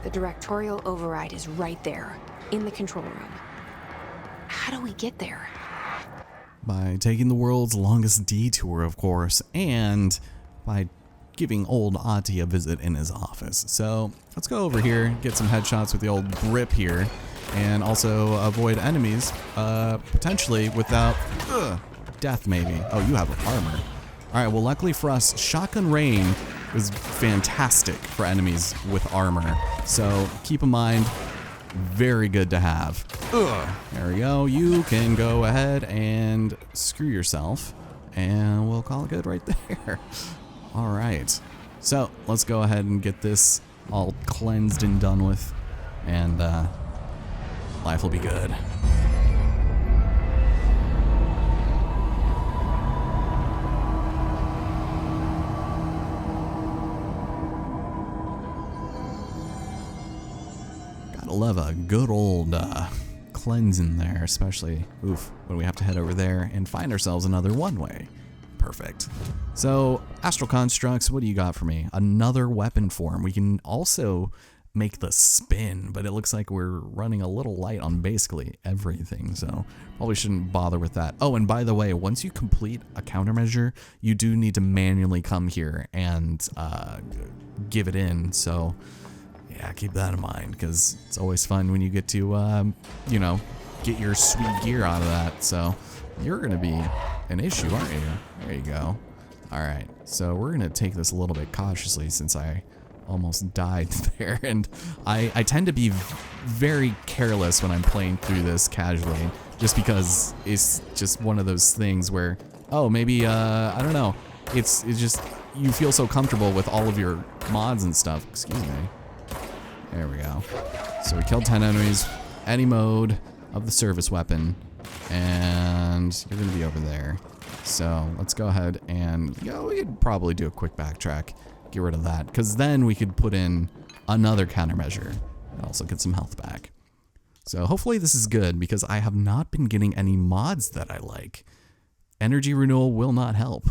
The directorial override is right there, in the control room. How do we get there? By taking the world's longest detour, of course, and by giving old Ahti a visit in his office. So let's go over here, get some headshots with the old grip here, and also avoid enemies, potentially without death maybe. Oh, you have armor. All right, well, luckily for us, shotgun rain is fantastic for enemies with armor. So keep in mind, very good to have. There we go. You can go ahead and screw yourself, and we'll call it good right there. All right. So let's go ahead and get this all cleansed and done with, and life will be good. Gotta love a good old cleansing there, especially when we have to head over there and find ourselves another one-way. Perfect. So, Astral Constructs, what do you got for me? Another weapon form. We can also make the spin, but it looks like we're running a little light on basically everything, so probably shouldn't bother with that. Oh, and by the way, once you complete a countermeasure, you do need to manually come here and give it in, so yeah, keep that in mind, because it's always fun when you get to, you know, get your sweet gear out of that, so you're going to be an issue, aren't you? There you go. All right, so we're going to take this a little bit cautiously since I almost died there, and I tend to be very careless when I'm playing through this casually, just because it's just one of those things where, oh, maybe, I don't know, it's just, you feel so comfortable with all of your mods and stuff. Excuse me. There we go. So we killed 10 enemies, any mode of the service weapon, and you're gonna be over there. So let's go ahead and, you know, we could probably do a quick backtrack, get rid of that, because then we could put in another countermeasure and also get some health back. So hopefully this is good, because I have not been getting any mods that I like. Energy renewal will not help.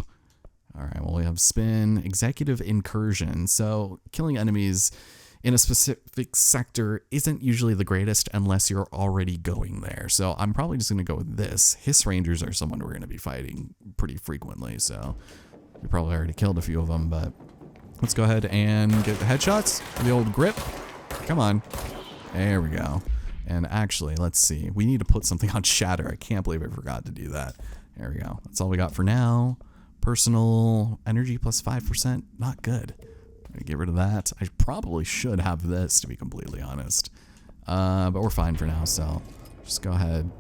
All right, well, we have spin, executive incursion. So killing enemies in a specific sector isn't usually the greatest unless you're already going there. So I'm probably just gonna go with this. Hiss Rangers are someone we're gonna be fighting pretty frequently, so we probably already killed a few of them, but let's go ahead and get the headshots, the old grip. Come on. There we go. And actually, let's see. We need to put something on Shatter. I can't believe I forgot to do that. There we go. That's all we got for now. Personal energy plus 5%. Not good. Get rid of that. I probably should have this, to be completely honest. But we're fine for now, so just go ahead.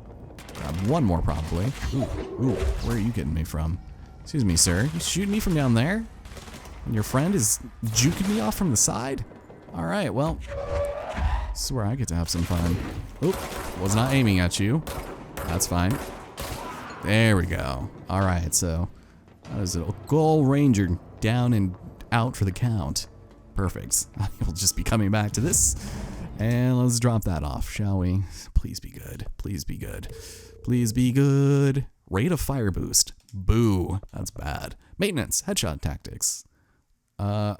Grab one more, probably. Ooh, where are you getting me from? Excuse me, sir. You shooting me from down there? And your friend is juking me off from the side? All right, well, this is where I get to have some fun. Oop, was not aiming at you. That's fine. There we go. All right, so that was a Gold Ranger down and out for the count. Perfect. We'll just be coming back to this, and let's drop that off, shall we? Please be good. Please be good. Please be good. Rate of fire boost. Boo. That's bad. Maintenance. Headshot tactics.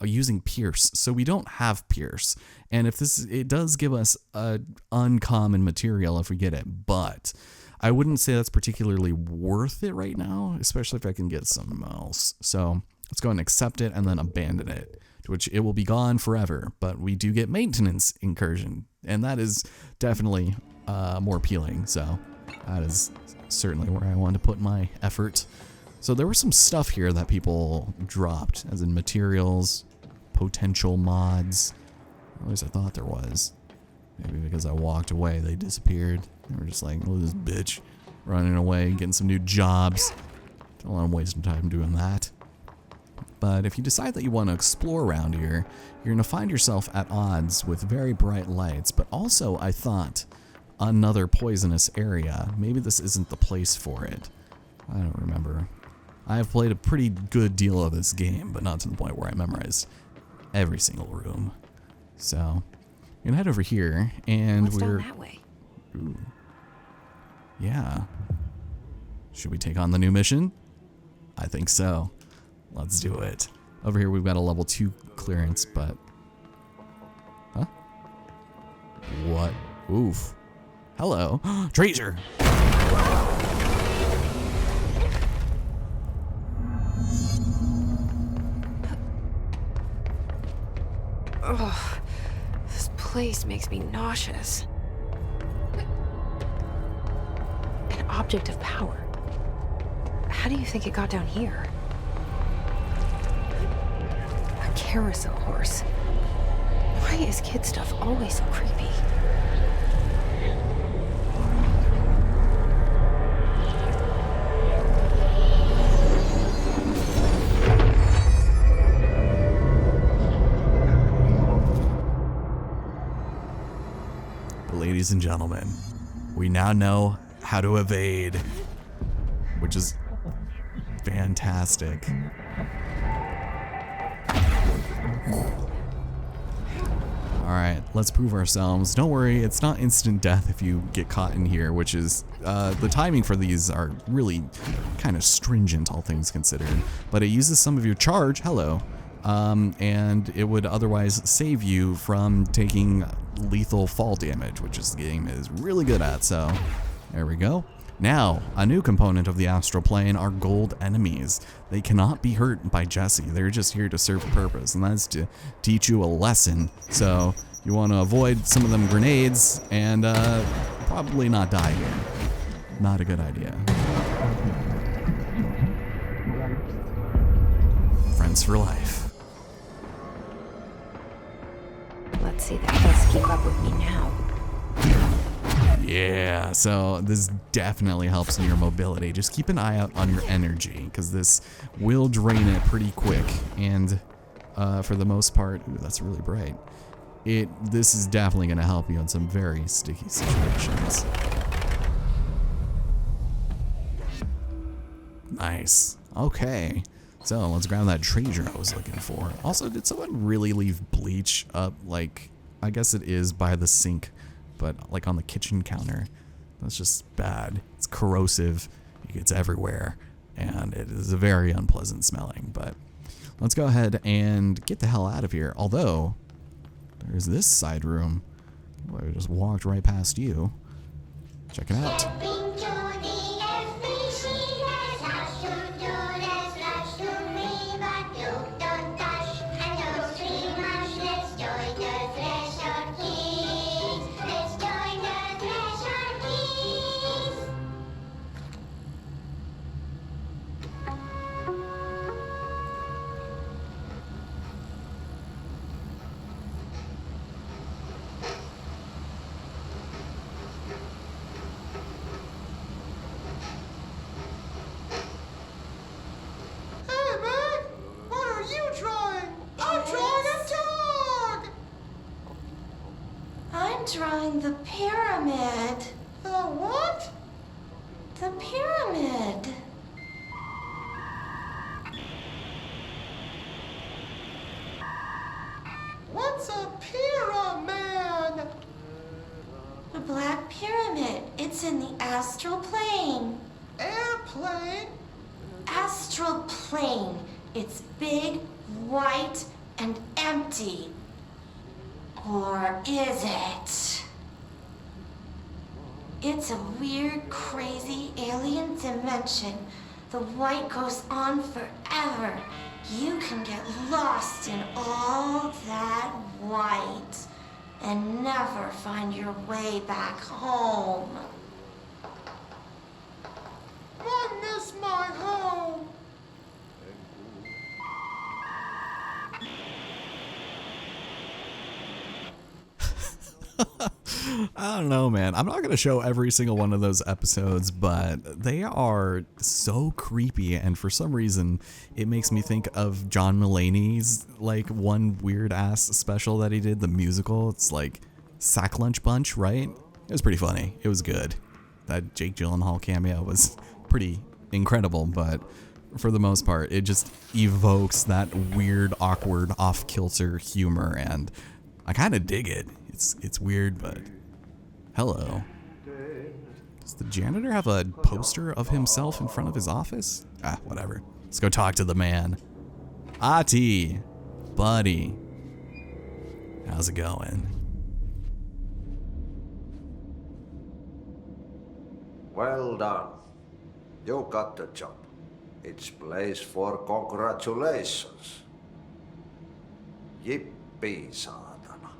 Using Pierce. So we don't have Pierce, and if this, it does give us a uncommon material if we get it, but I wouldn't say that's particularly worth it right now, especially if I can get something else. So let's go and accept it and then abandon it, to which it will be gone forever. But we do get maintenance incursion, and that is definitely more appealing. So that is certainly where I want to put my effort. So there was some stuff here that people dropped, as in materials, potential mods. At least I thought there was. Maybe because I walked away, they disappeared. They were just like, oh, this bitch running away, getting some new jobs. Don't want to waste some time doing that. But if you decide that you want to explore around here, you're going to find yourself at odds with very bright lights, but also, I thought, another poisonous area. Maybe this isn't the place for it. I don't remember. I have played a pretty good deal of this game, but not to the point where I memorized every single room. So, I'm going to head over here, and What's down that way? Ooh. Yeah. Should we take on the new mission? I think so. Let's do it. Over here we've got a level 2 clearance, but... Huh? Oof. Hello. Treasure. Ugh, this place makes me nauseous. An object of power. How do you think it got down here? A carousel horse. Why is kid stuff always so creepy? Ladies and gentlemen, we now know how to evade, which is fantastic. Alright, let's prove ourselves. Don't worry, it's not instant death if you get caught in here, which is, the timing for these are really kind of stringent, all things considered. But it uses some of your charge, hello, and it would otherwise save you from taking lethal fall damage, which this game is really good at, so there we go. Now, a new component of the astral plane are gold enemies. They cannot be hurt by Jesse. They're just here to serve a purpose, and that's to teach you a lesson. So you want to avoid some of them grenades and probably not die here. Not a good idea. Friends for life. Let's see that does keep up with me now. Yeah, so this definitely helps in your mobility. Just keep an eye out on your energy, because this will drain it pretty quick. And for the most part, ooh, that's really bright. This is definitely going to help you in some very sticky situations. Nice. Okay. So let's grab that treasure I was looking for. Also, did someone really leave bleach up, like, I guess it is by the sink, but like on the kitchen counter? That's just bad. It's corrosive. It gets everywhere, and it is a very unpleasant smelling. But let's go ahead and get the hell out of here. Although, there's this side room. Boy, I just walked right past you. Check it out. Drawing the pyramid. The what? The pyramid. What's a pyramid? The Black Pyramid. It's in the astral plane. Airplane? Astral plane. It's big, white, and empty. Or is it? It's a weird, crazy alien dimension. The white goes on forever. You can get lost in all that white and never find your way back home. I miss my home. I don't know, man. I'm not going to show every single one of those episodes, but they are so creepy, and for some reason, it makes me think of John Mulaney's, like, one weird-ass special that he did, the musical. It's like Sack Lunch Bunch, right? It was pretty funny. It was good. That Jake Gyllenhaal cameo was pretty incredible, but for the most part, it just evokes that weird, awkward, off-kilter humor, and I kind of dig it. It's weird, but hello. Does the janitor have a poster of himself in front of his office? Ah, whatever. Let's go talk to the man. Ahti, buddy. How's it going? Well done. You got the job. It's place for congratulations. Yippee, saatana.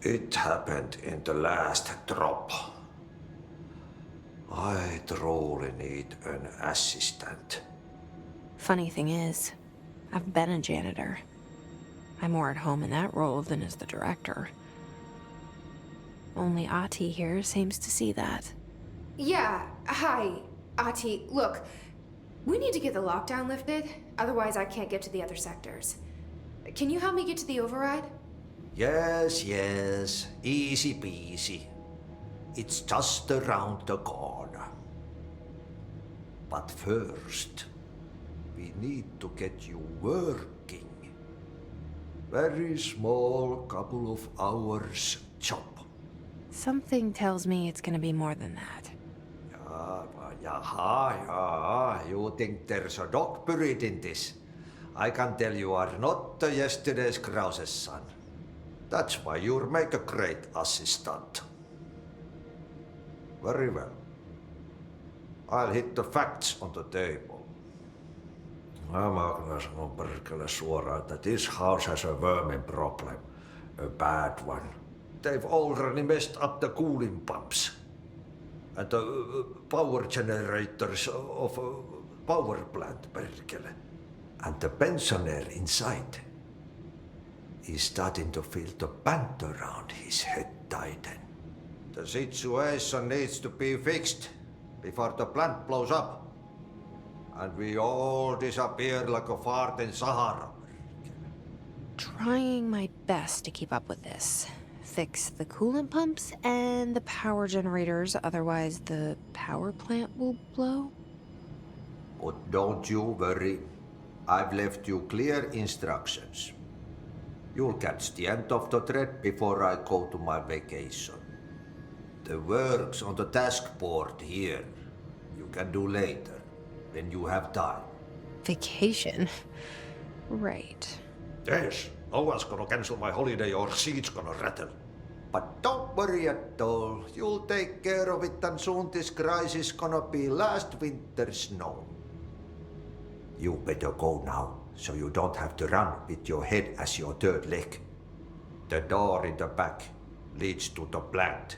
It happened in the last drop. I truly need an assistant. Funny thing is, I've been a janitor. I'm more at home in that role than as the director. Only Ahti here seems to see that. Yeah, hi, Ahti. Look, we need to get the lockdown lifted, otherwise I can't get to the other sectors. Can you help me get to the override? Yes, easy peasy. It's just around the corner. But first, we need to get you working. Very small, couple of hours job. Something tells me it's gonna be more than that. Yeah, you think there's a dog buried in this? I can tell you are not the yesterday's Krause's son. That's why you'll make a great assistant. Very well. I'll hit the facts on the table. Mä kyllä sanon perkele suoraan, että this house has a vermin problem. A bad one. They've already messed up the cooling pumps. And the power generators of a power plant, perkele. And the pensioner inside is starting to feel the band around his head tighten. The situation needs to be fixed before the plant blows up. And we all disappear like a fart in Sahara. Trying my best to keep up with this. Fix the coolant pumps and the power generators, otherwise the power plant will blow. But don't you worry. I've left you clear instructions. You'll catch the end of the thread before I go to my vacation. The work's on the task board here. You can do later, when you have time. Vacation? Right. Yes, no one's gonna cancel my holiday or seat's gonna rattle. But don't worry at all. You'll take care of it and soon this crisis gonna be last winter's snow. You better go now, so you don't have to run with your head as your third leg. The door in the back leads to the plant.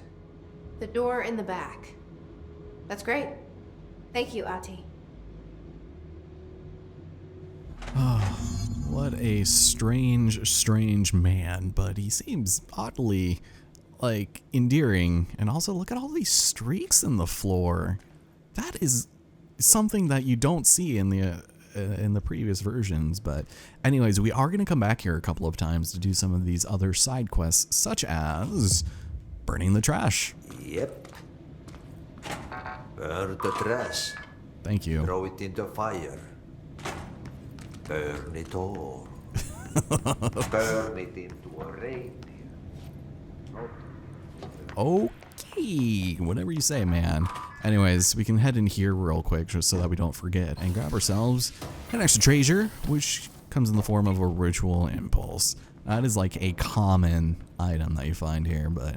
The door in the back. That's great. Thank you, Ahti. What a strange man, but he seems oddly, like, endearing. And also, look at all these streaks in the floor. That is something that you don't see in the previous versions. But anyways, we are going to come back here a couple of times to do some of these other side quests, such as burning the trash. Yep. Burn the trash. Thank you. Throw it in the fire. Burn it all. Burn it into a reindeer. Okay, whatever you say, man. Anyways, we can head in here real quick just so that we don't forget and grab ourselves an extra treasure, which comes in the form of a ritual impulse. That is like a common item that you find here, but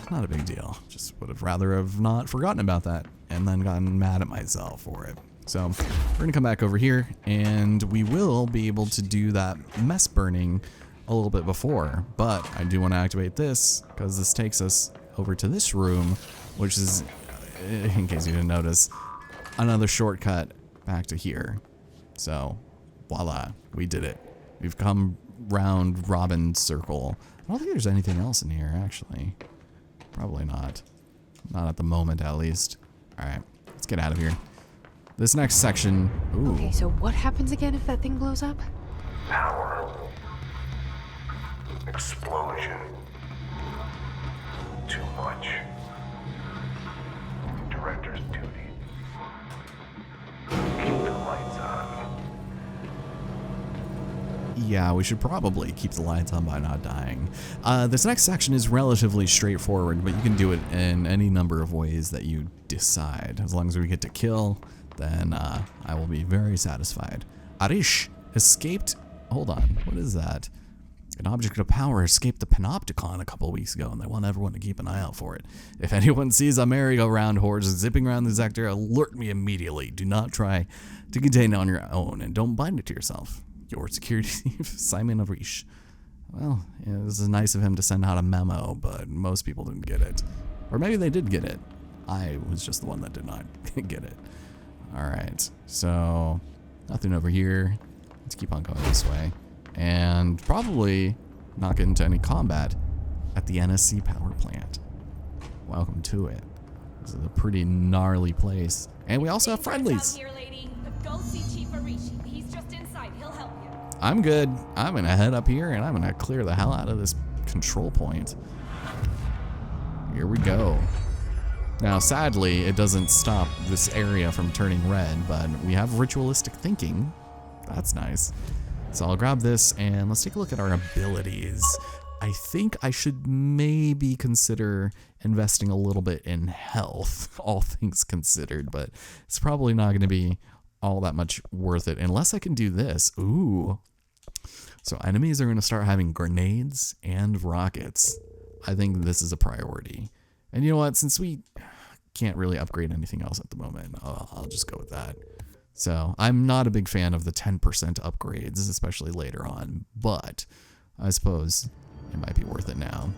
not a big deal. Just would have rather have not forgotten about that and then gotten mad at myself for it. So we're gonna come back over here and we will be able to do that mess burning a little bit before, but I do want to activate this because this takes us over to this room, which is, in case you didn't notice, another shortcut back to here. So voila, we did it. We've come round Robin's circle. I don't think there's anything else in here, actually. Probably not. Not at the moment, at least. Alright, let's get out of here. This next section... Ooh. Okay, so what happens again if that thing blows up? Power. Explosion. Too much. Director's duty. Keep the lights on. Yeah, we should probably keep the lights on by not dying. This next section is relatively straightforward, but you can do it in any number of ways that you decide. As long as we get to kill, then I will be very satisfied. Arish escaped... Hold on, what is that? An object of power escaped the Panopticon a couple weeks ago, and they want everyone to keep an eye out for it. If anyone sees a merry-go-round horse zipping around the sector, alert me immediately. Do not try to contain it on your own, and don't bind it to yourself. Your security chief, Simon Arish. Well, yeah, this is nice of him to send out a memo, but most people didn't get it. Or maybe they did get it. I was just the one that did not get it. Alright, so nothing over here. Let's keep on going this way. And probably not get into any combat at the NSC power plant. Welcome to it. This is a pretty gnarly place. And we also have friendlies. Here, lady. Go see Chief Arish. He's just inside. He'll help you. I'm good. I'm gonna head up here and I'm gonna clear the hell out of this control point. Here we go. Now, sadly, it doesn't stop this area from turning red, but we have ritualistic thinking. That's nice. So I'll grab this and let's take a look at our abilities. I think I should maybe consider investing a little bit in health, all things considered, but it's probably not going to be all that much worth it unless I can do this. Ooh. So enemies are going to start having grenades and rockets. I think this is a priority. And you know what? Since we can't really upgrade anything else at the moment, I'll just go with that. So I'm not a big fan of the 10% upgrades, especially later on, but I suppose it might be worth it now.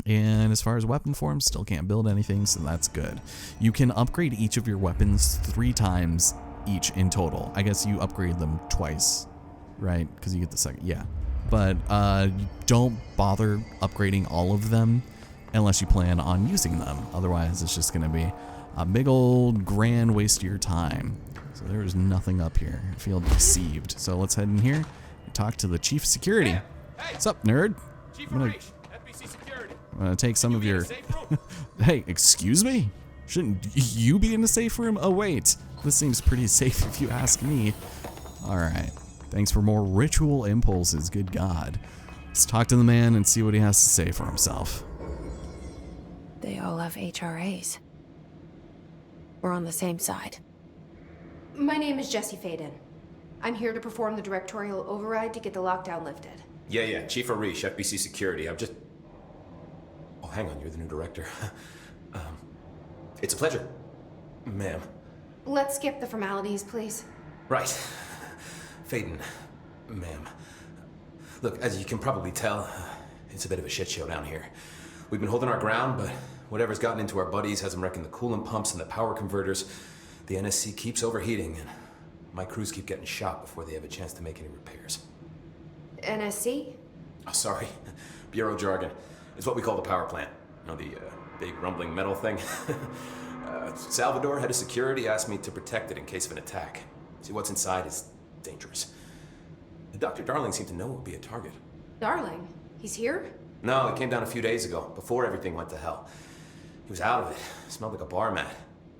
And as far as weapon forms, still can't build anything, so that's good. You can upgrade each of your weapons 3 times each in total. I guess you upgrade them twice, right? Because you get the second, yeah. But don't bother upgrading all of them unless you plan on using them. Otherwise, it's just going to be a big old grand waste of your time. So there's nothing up here. I feel deceived. So let's head in here and talk to the chief security. Hey, What's up, nerd? Chief I'm gonna, Arish, FBC Security. I'm gonna take some of You be in your... a safe room? Hey, excuse me? Shouldn't you be in the safe room? Oh, wait. This seems pretty safe if you ask me. All right. Thanks for more ritual impulses. Good God. Let's talk to the man and see what he has to say for himself. They all have HRAs. We're on the same side. My name is Jesse Faden. I'm here to perform the directorial override to get the lockdown lifted. Yeah, Chief Arish, FBC Security. I'm just... Oh, hang on, you're the new director. It's a pleasure, ma'am. Let's skip the formalities, please. Right. Faden, ma'am. Look, as you can probably tell, it's a bit of a shit show down here. We've been holding our ground, but whatever's gotten into our buddies has them wrecking the coolant pumps and the power converters. The NSC keeps overheating, and my crews keep getting shot before they have a chance to make any repairs. NSC? Oh, sorry. Bureau jargon. It's what we call the power plant. You know, the big rumbling metal thing? Salvador, head of security, asked me to protect it in case of an attack. See, what's inside is dangerous. Dr. Darling seemed to know it would be a target. Darling? He's here? No, he came down a few days ago, before everything went to hell. He was out of it. Smelled like a bar mat.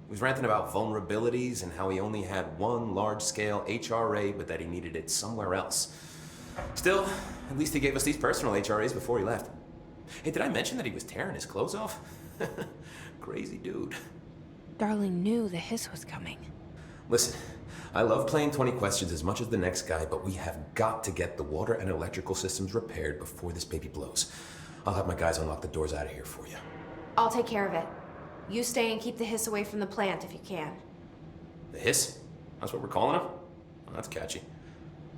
He was ranting about vulnerabilities and how he only had one large-scale HRA, but that he needed it somewhere else. Still, at least he gave us these personal HRAs before he left. Hey, did I mention that he was tearing his clothes off? Crazy dude. Darling knew the hiss was coming. Listen, I love playing 20 questions as much as the next guy, but we have got to get the water and electrical systems repaired before this baby blows. I'll have my guys unlock the doors out of here for you. I'll take care of it. You stay and keep the hiss away from the plant if you can. The hiss? That's what we're calling him? Well, that's catchy.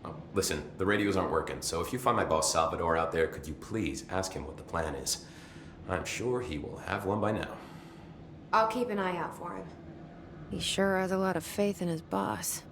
Oh, listen, the radios aren't working, so if you find my boss Salvador out there, could you please ask him what the plan is? I'm sure he will have one by now. I'll keep an eye out for him. He sure has a lot of faith in his boss.